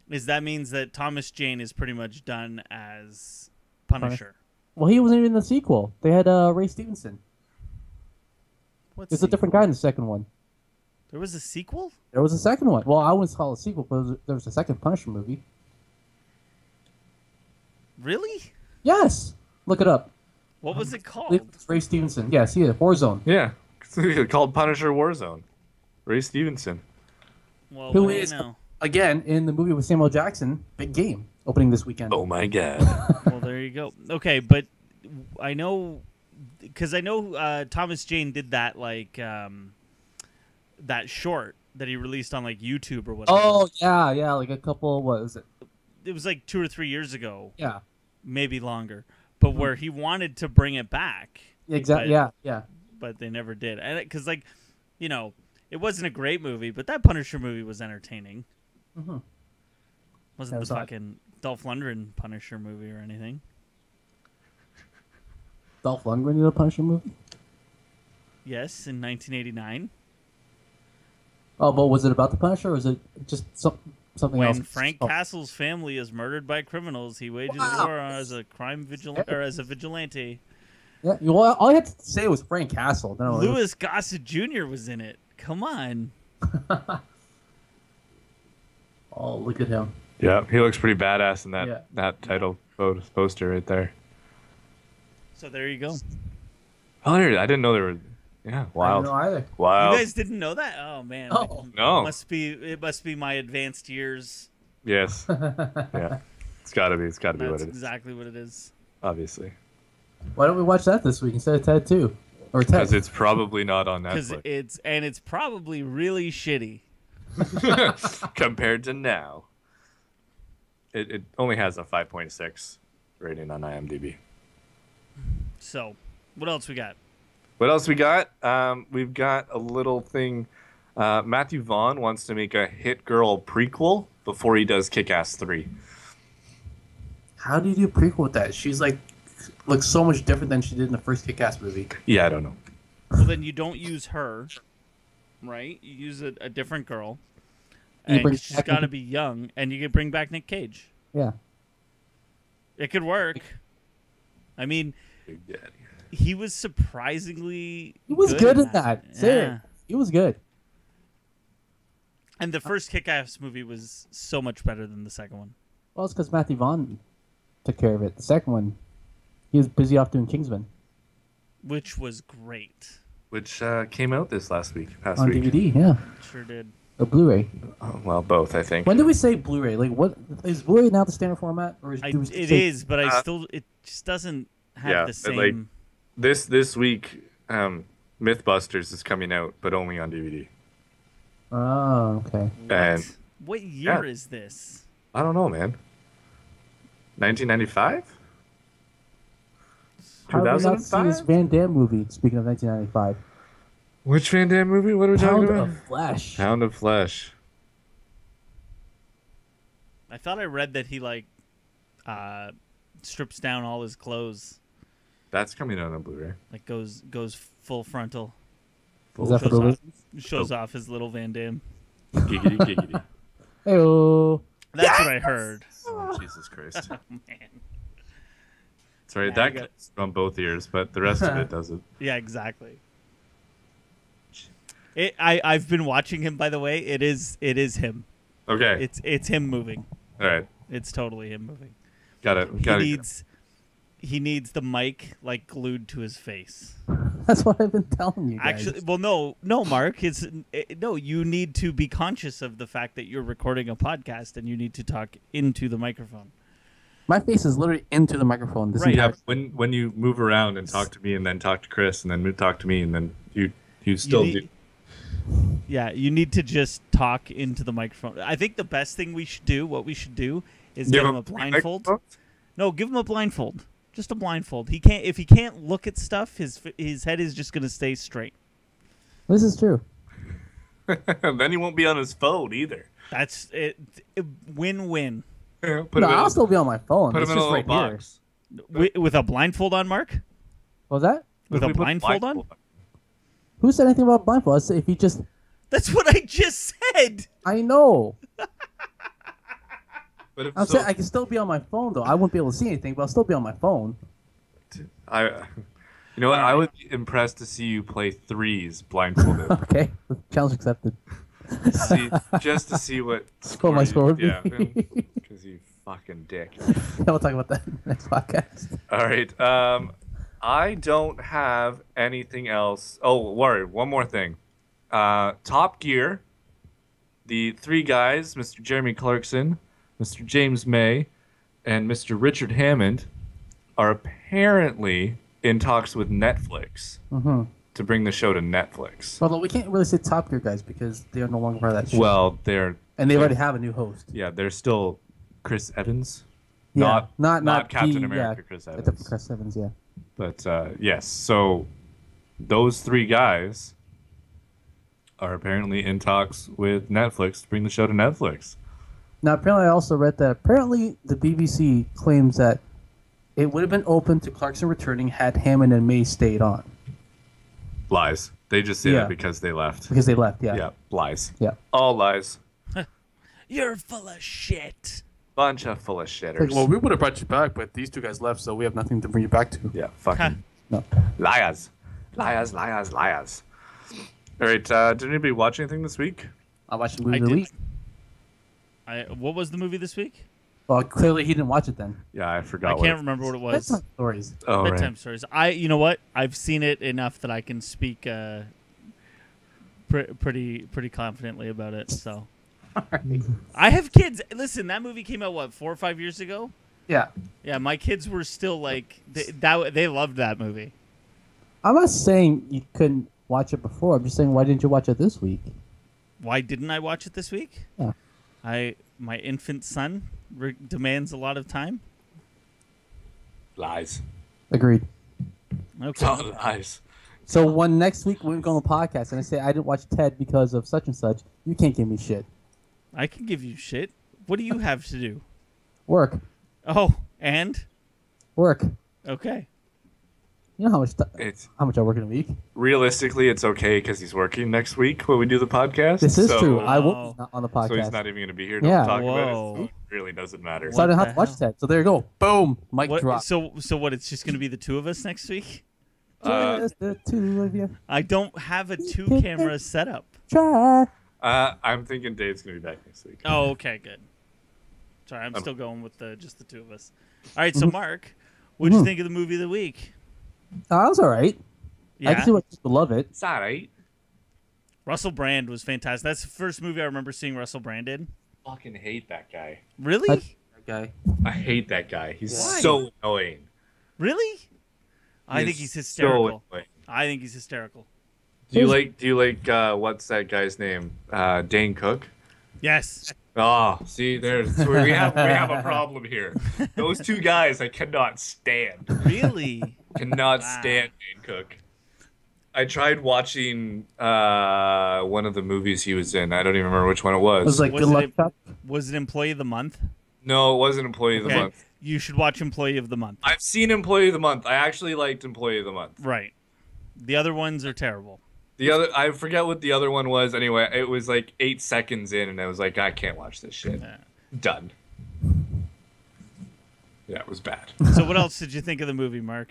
is that means that Thomas Jane is pretty much done as Punisher. Well, he wasn't even in the sequel. They had Ray Stevenson. What's There's a different guy in the second one. There was a sequel? There was a second one. Well, I wouldn't call it a sequel, but there was a second Punisher movie. Really? Yes. Look it up. What was it I called? believe it's Ray Stevenson. Yeah, see it. Warzone. Yeah. Called Punisher Warzone. Ray Stevenson. Well, Who what do you is- know? Again, in the movie with Samuel Jackson, big game opening this weekend. Oh my god. Well, there you go. Okay, but I know because I know Thomas Jane did that like that short that he released on like YouTube or whatever. Oh yeah, like a couple. What was it? It was like 2 or 3 years ago, Yeah, maybe longer. But where he wanted to bring it back, exactly. But- Yeah. but they never did. And because like, you know, it wasn't a great movie, but that Punisher movie was entertaining. Mm-hmm. Wasn't That the was odd. fucking Dolph Lundgren Punisher movie or anything. Dolph Lundgren did a Punisher movie. Yes, in 1989, Oh, but was it about the Punisher, or was it just something else? when Frank Oh, Castle's family is murdered by criminals, he wages Wow. war as a crime vigilante or as a vigilante. yeah. Well, all I had to say was Frank Castle. No, Louis Gossett Jr. was in it. Come on. Oh, look at him. Yeah, he looks pretty badass in that Yeah. that title poster right there. So there you go. Oh, I didn't know there were. Yeah, I wild. don't know either. Wow. You guys didn't know that? Oh man. Oh. No. It must be my advanced years. Yes. Yeah. It's got to be. It's got to be That's what it is. exactly what it is. Obviously. Why don't we watch that this week instead of Ted 2? Or Ted? Because it's probably not on Because Netflix it's probably really shitty. compared to now. It only has a 5.6 rating on IMDb. So, what else we got? What else we got? We've got a little thing. Matthew Vaughn wants to make a Hit Girl prequel before he does Kick-Ass 3. How do you do a prequel with that? She's like, looks so much different than she did in the first Kick-Ass movie. Yeah, I don't know. Well, then you don't use her, right? You use a different girl. You And bring she's back- got to be young, and you could bring back Nick Cage. Yeah. It could work. I mean, Big Daddy. he was surprisingly He was good in that. Say Yeah. it. He was good. And the first Kick-Ass movie was so much better than the second one. Well, it's because Matthew Vaughn took care of it. The second one, he was busy off doing Kingsman Which was great. Which came out this past week. on DVD. Yeah, Sure did. or Blu-ray. Oh, well, both, I think. When did we say Blu-ray? Like, what is Blu-ray now the standard format, or is, do we It say- is, but it just doesn't have Yeah, the it, same. like- This week, Mythbusters is coming out, but only on DVD. Oh, okay. And What year Yeah. is this? I don't know, man. 1995? How did we not see this 2005? Van Damme movie? Speaking of 1995, Which Van Damme movie? What are we talking Pound about? of Flesh. Pound of Flesh. I thought I read that he strips down all his clothes, That's coming out on Blu-ray. like goes full frontal, Is that for shows the off, shows off his little Van Damme. Giggity, giggity. Hey-oh. That's what I heard. Oh, Jesus Christ. Man. Sorry, Yeah, that you got- goes on both ears, but the rest of it doesn't. Yeah, exactly. I've been watching him, by the way. It is him. Okay. It's him moving. All right. It's totally him moving. Got it. He needs he needs the mic like glued to his face. That's what I've been telling you guys. Actually, well, no, Mark. No. You need to be conscious of the fact that you're recording a podcast and you need to talk into the microphone. My face is literally into the microphone. This Right. Yeah, when you move around and talk to me and then talk to Chris and then talk to me and then you still do. Yeah, you need to just talk into the microphone. I think the best thing we should do, is Give give him him a blindfold. microphones? No, give him a blindfold. Just a blindfold. He can't. If he can't look at stuff, his head is just going to stay straight. This is true. Then he won't be on his phone either. That's it. Win-win. Yeah, No, I'll still be on my phone. put It's him in a just little right here. box. With a blindfold on, Mark. What was that? With If a we put blindfold on. Who said anything about blindfold? I said if he just... That's what I just said. I know. But if I'm saying I can still be on my phone, though. I won't be able to see anything, but I'll still be on my phone. you know what? I would be impressed to see you play threes blindfolded. Okay. Challenge accepted. Just to see what What my score would be. Yeah, because you fucking dick. We'll talk about that in the next podcast. All right. I don't have anything else. Oh, worry. One more thing. Top Gear. The three guys, Mr. Jeremy Clarkson, Mr. James May, and Mr. Richard Hammond, are apparently in talks with Netflix to bring the show to Netflix. Although we can't really say Top Gear guys because they are no longer part of that show. Well, and they already have a new host. yeah, they're still Chris Evans. Yeah, Not Captain the- America, yeah, Chris except Evans. for Chris Evans, yeah. But yes, so those three guys are apparently in talks with Netflix to bring the show to Netflix. Now, apparently, I also read that apparently the BBC claims that it would have been open to Clarkson returning had Hammond and May stayed on Lies. They just say Yeah. that because they left. because they left. Yeah. Yeah, lies. Yeah. All lies. You're full of shit. Bunch of full of shitters. Well, we would have brought you back, but these two guys left, so we have nothing to bring you back to. Yeah, fucking No. liars. Liars, liars, liars. All right, did anybody watch anything this week? I watched the movie I of the did. week. What was the movie this week? Well, clearly he didn't watch it then. Yeah, I forgot. I what can't remember what it was. Bedtime stories. Oh, Bedtime right. stories. You know what? I've seen it enough that I can speak pretty confidently about it. So I have kids. Listen, that movie came out 4 or 5 years ago. Yeah. Yeah, my kids were still like they loved that movie. I'm not saying you couldn't watch it before. I'm just saying, why didn't you watch it this week? Why didn't I watch it this week? Yeah. My infant son demands a lot of time. Lies. Agreed. Okay. All lies. So when next week when we go on the podcast and I say I didn't watch Ted because of such and such, you can't give me shit. I can give you shit. What do you have to do? Work. Oh, and Work. okay. You know It's how much I work in a week? realistically, it's okay because he's working next week when we do the podcast. This is so, true. I will Oh. be not on the podcast. So he's not even going to be here to Yeah. talk about Whoa. it. So it really doesn't matter. So I What didn't the have to watch hell? Ted. So there you go. Boom. Mic What, drop. so what? It's just going to be the two of us next week. Just the two of you. I don't have a 2-camera setup. Try. I'm thinking Dave's going to be back next week. Oh, okay, good. Sorry, I'm still going with just the two of us. All right, so Mark, what'd you think of the movie of the week? That was all right. Yeah, I can see why people love it. It's all right. Russell Brand was fantastic. That's the first movie I remember seeing Russell Brand in. Fucking hate that guy. Really? That guy. I hate that guy. He's Why? so annoying. Really? I think he's so hysterical. annoying. I think he's hysterical. Do you like what's that guy's name? Dane Cook? Yes. Oh, see, we have a problem here. Those two guys I cannot stand. Really? Cannot Wow. stand Dane Cook. I tried watching one of the movies he was in. I don't even remember which one it was. It was like Was Good Luck it- Chuck. Was it Employee of the Month? No, it wasn't Employee of the Okay. Month. You should watch Employee of the Month. I've seen Employee of the Month. I actually liked Employee of the Month. Right. The other ones are terrible. I forget what the other one was. Anyway, it was like 8 seconds in, and I was like, I can't watch this shit. Yeah. Done. Yeah, it was bad. So what else did you think of the movie, Mark?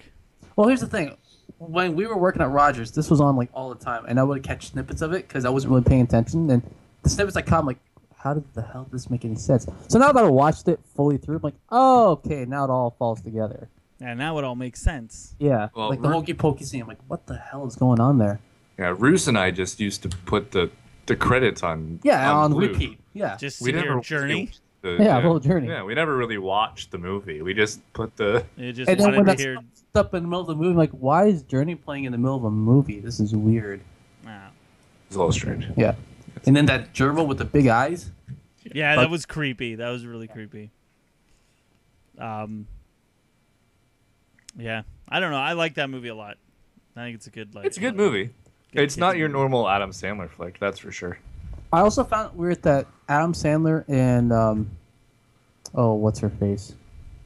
Well, here's the thing. When we were working at Rogers, this was on like all the time, and I would catch snippets of it because I wasn't really paying attention. And the snippets I caught, I'm like, how did the hell did this make any sense? So now that I watched it fully through, I'm like, oh, okay, now it all falls together. And now it all makes sense. Yeah, Well, like the hokey pokey scene. I'm like, what the hell is going on there? Yeah, Roos and I just used to put the credits on. Yeah, on Blue. repeat. Yeah, Just We sit here, never Journey. Yeah, whole journey. Yeah, we never really watched the movie. We just put the. You just and then when wanted to that's hear. up in the middle of the movie, I'm like, why is Journey playing in the middle of a movie? This is weird. Wow. It's a little strange. Yeah, and then that gerbil with the big eyes. Yeah, But- that was creepy. That was really creepy. Yeah, I don't know. I like that movie a lot. I think it's a good. Like, It's a good movie. good It's not kids your movie. normal Adam Sandler flick, that's for sure. I also found it weird that Adam Sandler and what's her face?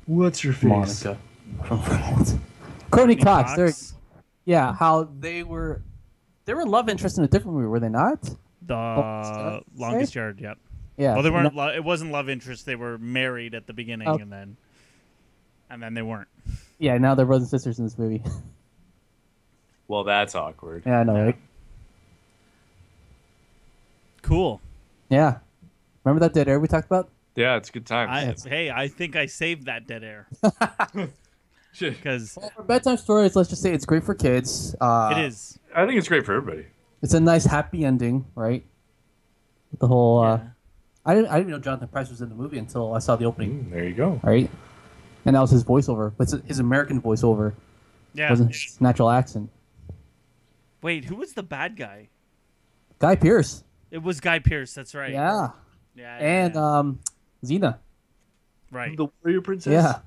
What's your Monica from Friends. Courtney Cox. Cox, Yeah, how they were love interest in a different movie, were they not? the Longest Yard. Yep. Yeah. Well, they weren't. No- It wasn't love interest. They were married at the beginning, Oh. and then they weren't. yeah, now they're brothers and sisters in this movie. Well, that's awkward. yeah, I know, right? Cool. Yeah. Remember that dead air we talked about? Yeah, it's a good time. I think I saved that dead air because Well, for bedtime stories, let's just say it's great for kids. it is. I think it's great for everybody. It's a nice happy ending, right? With the whole. Yeah. I didn't even know Jonathan Pryce was in the movie until I saw the opening, There you go. right? And that was his voiceover, but it's his American voiceover. Yeah. Wasn't his natural accent. Wait, who was the bad guy? Guy Pearce. It was Guy Pearce. That's right. Yeah. Yeah. And Xena. right. The Warrior Princess? Yeah.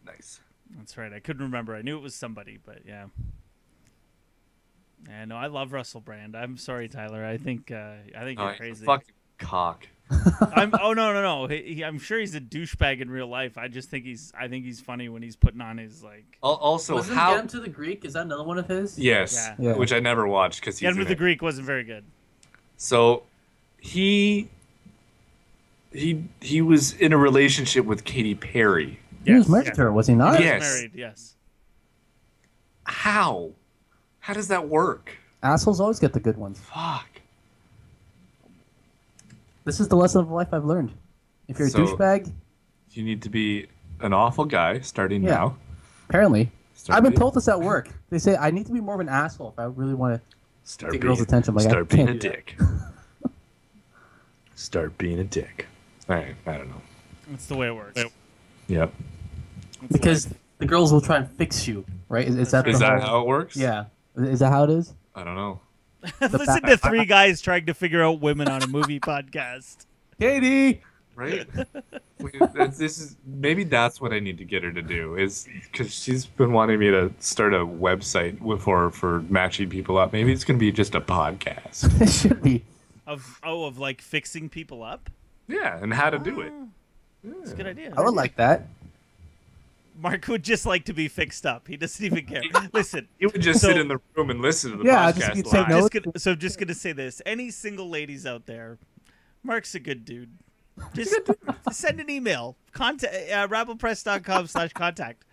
Nice. That's right. I couldn't remember. I knew it was somebody, but yeah. Yeah, no, I love Russell Brand. I'm sorry, Tyler. I think Oh, you're he's a crazy. fucking cock. Oh no. I'm sure he's a douchebag in real life. I think he's funny when he's putting on his like. Also, Wasn't how? Get Him to the Greek? Is that another one of his? Yes, Yeah. which I never watched because he's Get Him in to the it. Greek wasn't very good. So, he was in a relationship with Katy Perry. He was married to her, was he not? He Yeah. was Yes. married. Yes. How? How does that work? Assholes always get the good ones. Fuck. This is the lesson of life I've learned. If you're a So- douchebag, You need to be an awful guy starting Yeah. now. apparently. Start I've been being- told this at work. They say I need to be more of an asshole if I really want to Start get being, girls' attention. Like, I start being a can't do that. dick. Start being a dick. I don't know. That's the way it works. Yep. It's Because life. the girls will try and fix you, right? Is that Is the that whole- how it works? Yeah. Is that how it is? I don't know. Listen to three guys trying to figure out women on a movie podcast. Katie! Right? Maybe that's what I need to get her to do is because she's been wanting me to start a website for matching people up. Maybe it's going to be just a podcast. It should be. Of like fixing people up. Yeah, and how to do it. That's a good idea. I would like that. Mark would just like to be fixed up. He doesn't even care. Listen, You would just So- sit in the room and listen to the Yeah, just podcast you'd take live. notes. I'm just gonna say this. Any single ladies out there, Mark's a good dude. Just send an email. Contact rabblepress.com/contact.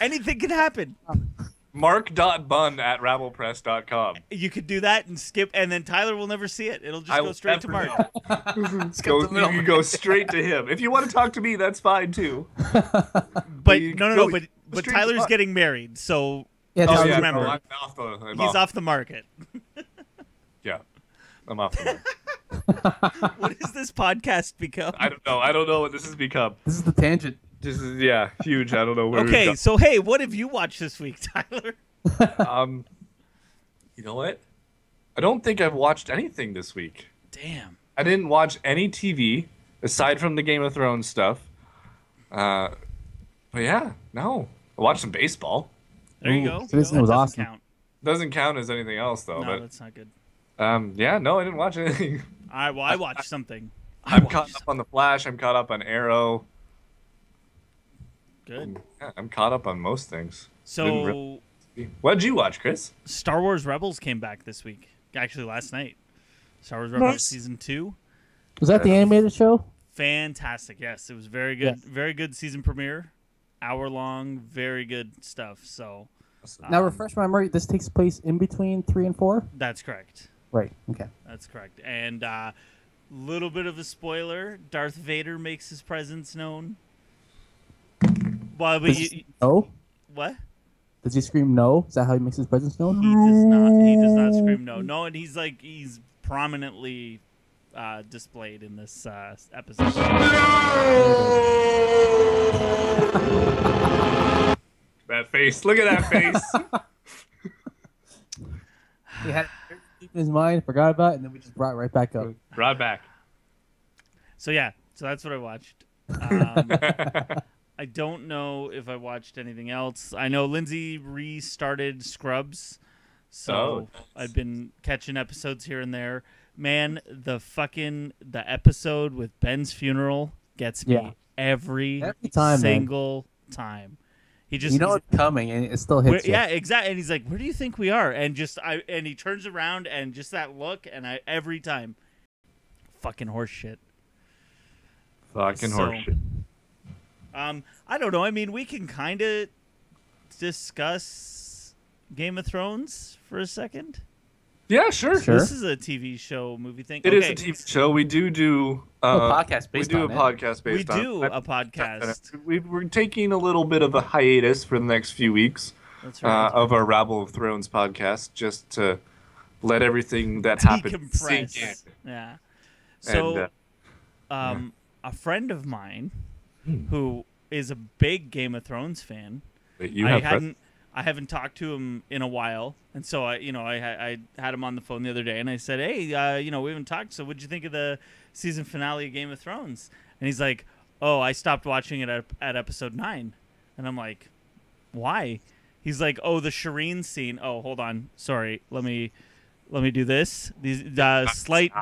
Anything can happen. Mark.bun@rabblepress.com. You could do that and skip, and then Tyler will never see it. It'll just I go will straight to never Mark. You can go straight to him. If you want to talk to me, that's fine too. But you no, go but straight to Tyler's Mark. getting married, so Yeah, Just Oh yeah, remember, no, I'm off the. he's off the market. Yeah, I'm off the. mark. What does this podcast become? I don't know. I don't know what this has become. This is the tangent. This is huge. I don't know where. Okay, we've so hey, what have you watched this week, Tyler? gone. You know what? I don't think I've watched anything this week. Damn. I didn't watch any TV aside from the Game of Thrones stuff. But yeah, no. I watched some baseball. There you Ooh, go. so this That was doesn't awesome. count. Doesn't count as anything else though. No, that's not good. But yeah, no, I didn't watch anything. All right, well, I watched something. I'm caught up on The Flash. I'm caught up on Arrow. Good. Yeah, I'm caught up on most things. So, What did you watch, Chris? Star Wars Rebels came back this week. Actually, last night. Star Wars Rebels Season 2. Was that the animated show? Fantastic. Yes, it was very good. Yes. Very good season premiere. Hour long. Very good stuff. So, Now, refresh my memory. This takes place in between 3 and 4? that's correct. Right. Okay. That's correct. And little bit of a spoiler: Darth Vader makes his presence known. Well, but Does he no? what? Does he scream no? Is that how he makes his presence known? He does not. He does not scream no. No, and he's prominently displayed in this episode. That face. Look at that face. He had it deep in his mind, forgot about it, and then we just brought it right back up. Right back. So that's what I watched. I don't know if I watched anything else. I know Lindsay restarted Scrubs, so I've been catching episodes here and there. Man, the episode with Ben's funeral gets me every time, single time. He just it's coming, and it still hits you. Yeah, exactly. And he's like, "Where do you think we are?" And and he turns around and just that look, and every time, fucking horse shit. Fucking horseshit. I don't know. I mean, we can kind of discuss Game of Thrones for a second. Yeah, sure. This is a TV show, movie thing. It is a TV show. We do a podcast based on it. We do a podcast based on it. We do a podcast. We're taking a little bit of a hiatus for the next few weeks. That's right. Of our Rabble of Thrones podcast, just to let everything that happened sink in. Yeah. So, And, a friend of mine who is a big Game of Thrones fan. Wait, I haven't talked to him in a while, and so I had him on the phone the other day, and I said, "Hey, we haven't talked. So, what'd you think of the season finale of Game of Thrones?" And he's like, "Oh, I stopped watching it at episode 9." And I'm like, "Why?" He's like, "Oh, the Shireen scene. Oh, hold on, sorry. Let me do this. These slight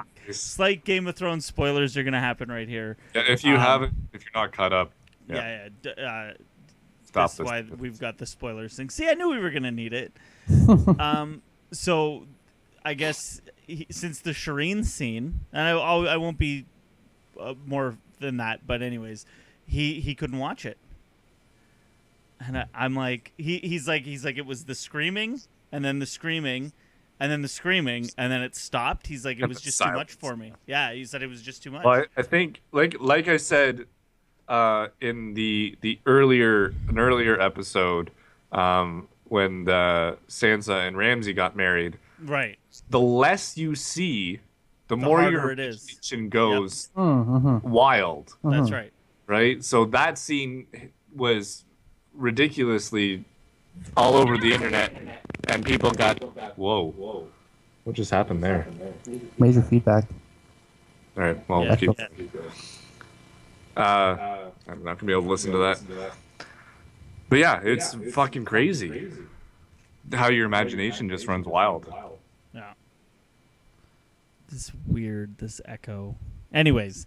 Game of Thrones spoilers are gonna happen right here. Yeah, if you haven't, if you're not caught up, That's why we've got the spoilers thing. See, I knew we were going to need it. So I guess since the Shireen scene, and I won't be more than that, but anyways, he couldn't watch it. And I'm like, he's like, it was the screaming, and then the screaming, and then the screaming, and then it stopped. He's like, it was just too much for me. Yeah, he said it was just too much. Well, I think, like I said, in an earlier episode, when Sansa and Ramsay got married, right? The less you see, the more your imagination goes wild. That's right. Right. So that scene was ridiculously all over the internet, and people got whoa. What just happened there? Major feedback. All right. Well, I'm not gonna be able to listen to that. But yeah, it's fucking crazy how your imagination just runs wild. Yeah. This echo. Anyways,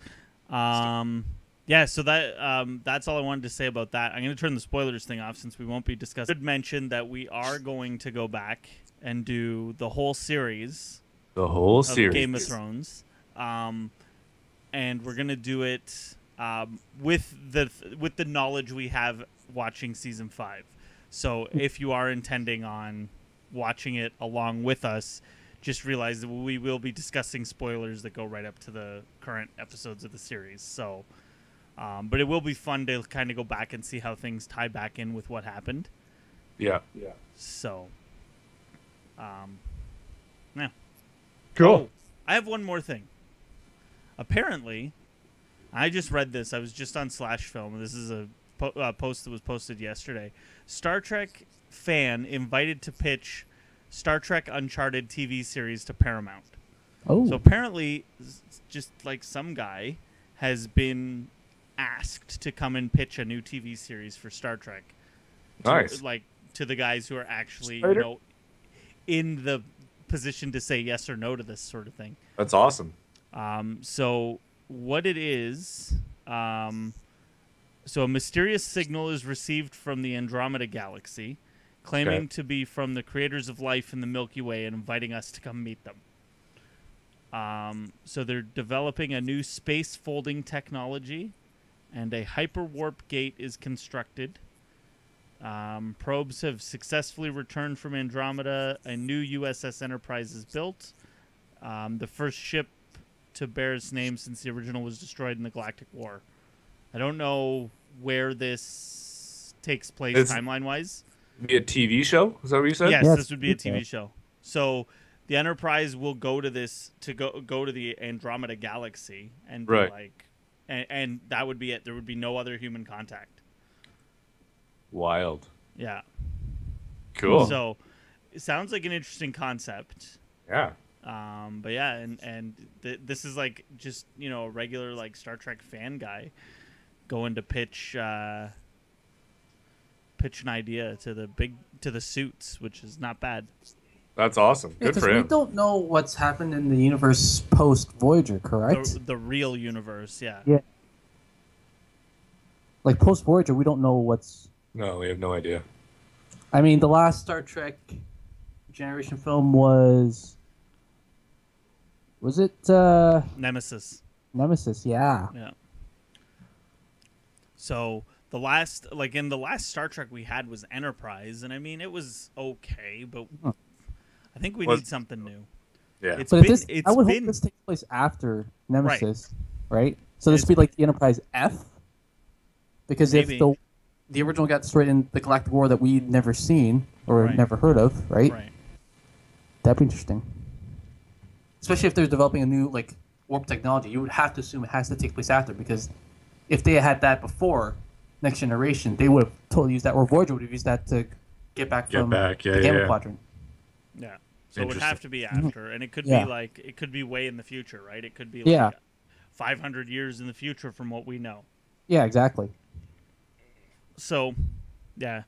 yeah. So that's all I wanted to say about that. I'm gonna turn the spoilers thing off since we won't be discussing. I should mention that we are going to go back and do the whole series. Of Game of Thrones. And we're gonna do it. With the knowledge we have watching season 5. So if you are intending on watching it along with us, just realize that we will be discussing spoilers that go right up to the current episodes of the series. So, but it will be fun to kind of go back and see how things tie back in with what happened. Yeah. So, yeah. Cool. Oh, I have one more thing. Apparently, I just read this. I was just on /film. This is a post that was posted yesterday. Star Trek fan invited to pitch Star Trek Uncharted TV series to Paramount. Oh. So apparently, just like some guy has been asked to come and pitch a new TV series for Star Trek. Nice. To the guys who are actually, in the position to say yes or no to this sort of thing. That's awesome. So what it is, so a mysterious signal is received from the Andromeda Galaxy, claiming to be from the creators of life in the Milky Way and inviting us to come meet them. So they're developing a new space folding technology, and a hyperwarp gate is constructed. Probes have successfully returned from Andromeda. A new USS Enterprise is built. The first ship to bear its name since the original was destroyed in the Galactic War. I don't know where this takes place It's- timeline wise. Be a TV show? Is that what you said? Yes, Yeah, this would be a it's okay. TV show. So the Enterprise will go to go to the Andromeda Galaxy and be Right. like, and that would be it. There would be no other human contact. Wild. Yeah. Cool. So it sounds like an interesting concept. Yeah. But yeah, and this is like just a regular like Star Trek fan guy going to pitch an idea to the suits, which is not bad. That's awesome. Yeah, Good 'cause for we him. don't know what's happened in the universe post Voyager, correct? The real universe, yeah. Yeah. Like post Voyager, we don't know what's. No, we have no idea. I mean, the last Star Trek Generation film was it Nemesis. Nemesis? Yeah. Yeah. So the last Star Trek we had was Enterprise, and I mean it was okay, but I think we need something new. Yeah. It's But been if this, it's I would been hope this takes place after Nemesis, right? So this would be like the Enterprise F, because Maybe. if the original got destroyed in the Galactic War that we'd never seen or Right. never heard of, right? right. That'd be interesting. Especially if they're developing a new like warp technology, you would have to assume it has to take place after, because if they had that before Next Generation, they would have totally used that, or Voyager would have used that to get back Get from back, yeah, the Gamma yeah. Quadrant. Yeah. So it would have to be after, and it could Yeah. be like it could be way in the future, right? It could be Yeah. like 500 years in the future from what we know. Yeah, exactly. So, yeah.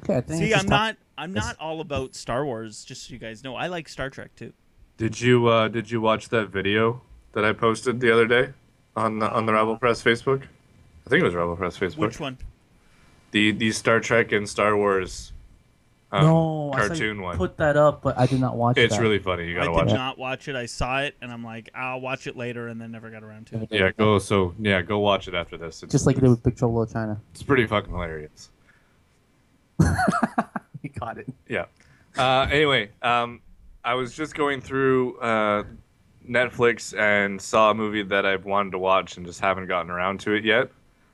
Okay, I think See, it's just I'm not all about Star Wars. Just so you guys know, I like Star Trek too. Did you watch that video that I posted the other day on the Rebel Press Facebook? I think it was Rebel Press Facebook. Which one? The Star Trek and Star Wars no, I saw you cartoon one. put that up, but I did not watch It's that. really funny. You I gotta did watch it. not watch it. I saw it, and I'm like, I'll watch it later, and then never got around to it. Yeah, go watch it after this. Just like you did with Big Trouble in China. It's pretty fucking hilarious. You got it. Yeah. Anyway, I was just going through Netflix and saw a movie that I've wanted to watch and just haven't gotten around to it yet.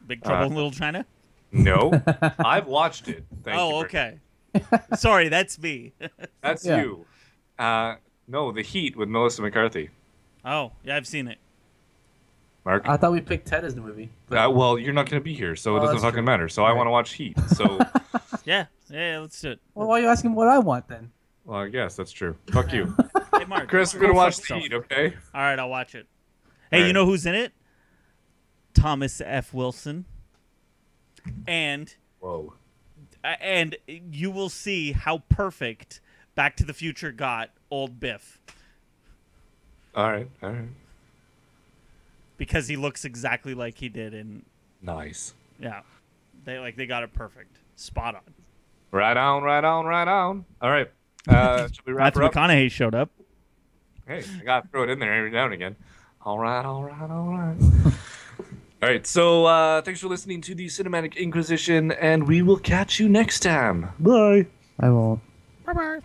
Big Trouble in Little China. No, I've watched it. Thank you. Oh, for- okay. Sorry, that's me. That's Yeah. you. No, The Heat with Melissa McCarthy. Oh, yeah, I've seen it. Mark. I thought we picked Ted as the movie. But Well, you're not going to be here, so it Oh, doesn't that's fucking true. matter. So I want to watch Heat. So, Yeah, let's do it. well, why are you asking what I want then? well, I guess that's true. Fuck you, Hey, Mark. Chris. We're go gonna watch fuck The yourself. Heat, okay? All right, I'll watch it. Hey, All you right. know who's in it? Thomas F. Wilson. And Whoa. you will see how perfect Back to the Future got old Biff, All right. because he looks exactly like he did in Nice. yeah. They got it perfect. Spot on. Right on. All right. Should we wrap Matthew her up? McConaughey showed up. Hey, I gotta throw it in there every now and again. All right. All right, so thanks for listening to the Cinematic Inquisition, and we will catch you next time. Bye. I won't. Bye bye.